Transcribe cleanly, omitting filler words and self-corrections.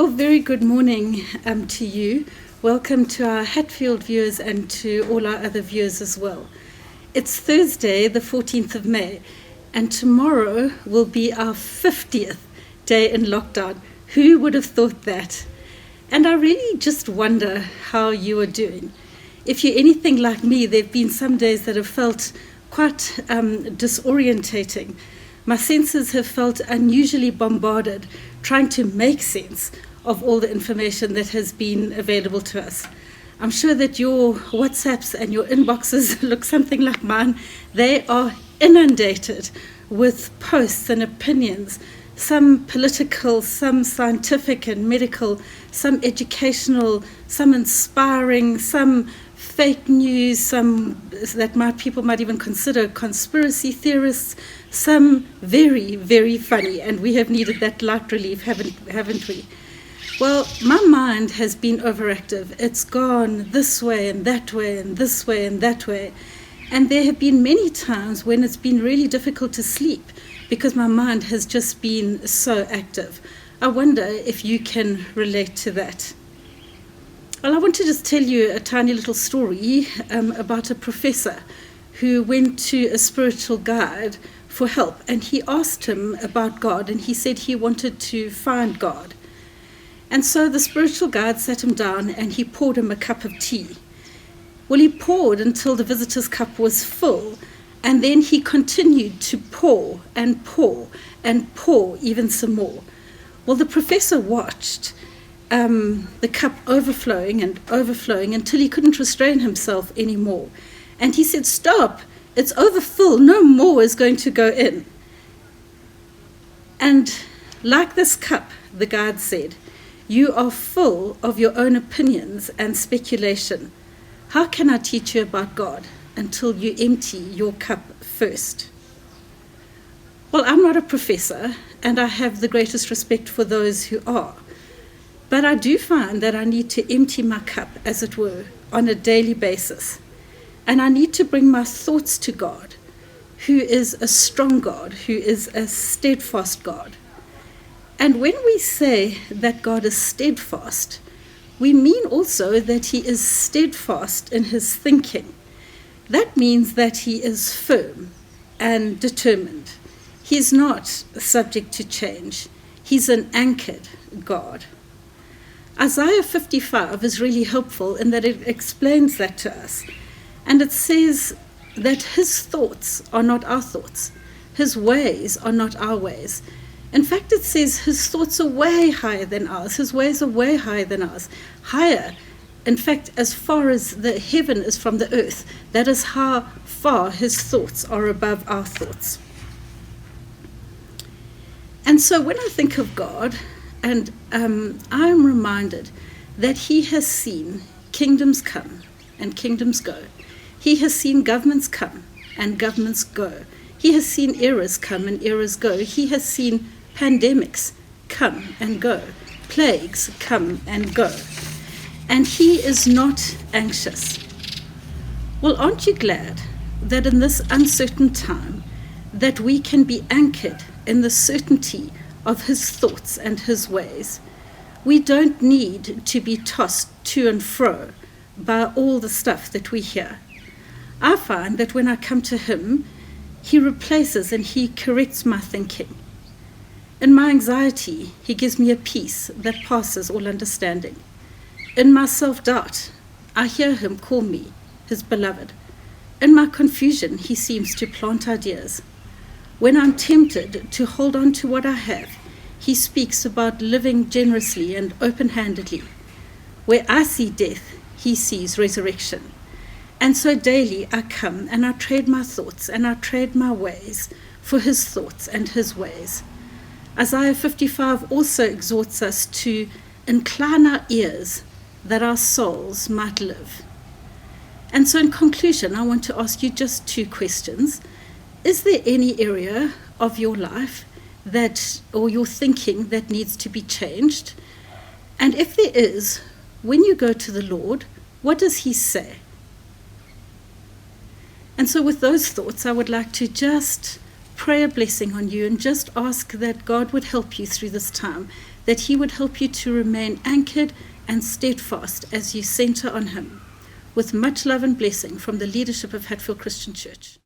Well, very good morning to you. Welcome to our Hatfield viewers and to all our other viewers as well. It's Thursday, the 14th of May, and tomorrow will be our 50th day in lockdown. Who would have thought that? And I really just wonder how you are doing. If you're anything like me, there have been some days that have felt quite disorientating. My senses have felt unusually bombarded, trying to make sense of all the information that has been available to us. I'm sure that your WhatsApps and your inboxes look something like mine. They are inundated with posts and opinions, some political, some scientific and medical, some educational, some inspiring, some fake news, some that people might even consider conspiracy theorists, some very, very funny, and we have needed that light relief, haven't we? Well, my mind has been overactive. It's gone this way and that way and this way and that way. And there have been many times when it's been really difficult to sleep because my mind has just been so active. I wonder if you can relate to that. Well, I want to just tell you a tiny little story about a professor who went to a spiritual guide for help, and he asked him about God, and he said he wanted to find God. And so the spiritual guide sat him down and he poured him a cup of tea. Well, he poured until the visitor's cup was full, and then he continued to pour and pour and pour even some more. Well, the professor watched the cup overflowing and overflowing until he couldn't restrain himself anymore. And he said, "Stop, it's overfull, no more is going to go in." And like this cup, the guide said, you are full of your own opinions and speculation. How can I teach you about God until you empty your cup first? Well, I'm not a professor, and I have the greatest respect for those who are. But I do find that I need to empty my cup, as it were, on a daily basis. And I need to bring my thoughts to God, who is a strong God, who is a steadfast God. And when we say that God is steadfast, we mean also that he is steadfast in his thinking. That means that he is firm and determined. He's not subject to change. He's an anchored God. Isaiah 55 is really helpful in that it explains that to us. And it says that his thoughts are not our thoughts. His ways are not our ways. In fact, it says his thoughts are way higher than ours. His ways are way higher than ours. Higher, in fact, as far as the heaven is from the earth. That is how far his thoughts are above our thoughts. And so when I think of God, and I'm reminded that he has seen kingdoms come and kingdoms go. He has seen governments come and governments go. He has seen eras come and eras go. He has seen pandemics come and go, plagues come and go, and he is not anxious. Well, aren't you glad that in this uncertain time that we can be anchored in the certainty of his thoughts and his ways? We don't need to be tossed to and fro by all the stuff that we hear. I find that when I come to him, he replaces and he corrects my thinking. In my anxiety, he gives me a peace that passes all understanding. In my self-doubt, I hear him call me his beloved. In my confusion, he seems to plant ideas. When I'm tempted to hold on to what I have, he speaks about living generously and open-handedly. Where I see death, he sees resurrection. And so daily I come and I trade my thoughts and I trade my ways for his thoughts and his ways. Isaiah 55 also exhorts us to incline our ears that our souls might live. And so in conclusion, I want to ask you just two questions. Is there any area of your life or your thinking that needs to be changed? And if there is, when you go to the Lord, what does he say? And so with those thoughts, I would like to just pray a blessing on you and just ask that God would help you through this time, that He would help you to remain anchored and steadfast as you center on Him. With much love and blessing from the leadership of Hatfield Christian Church.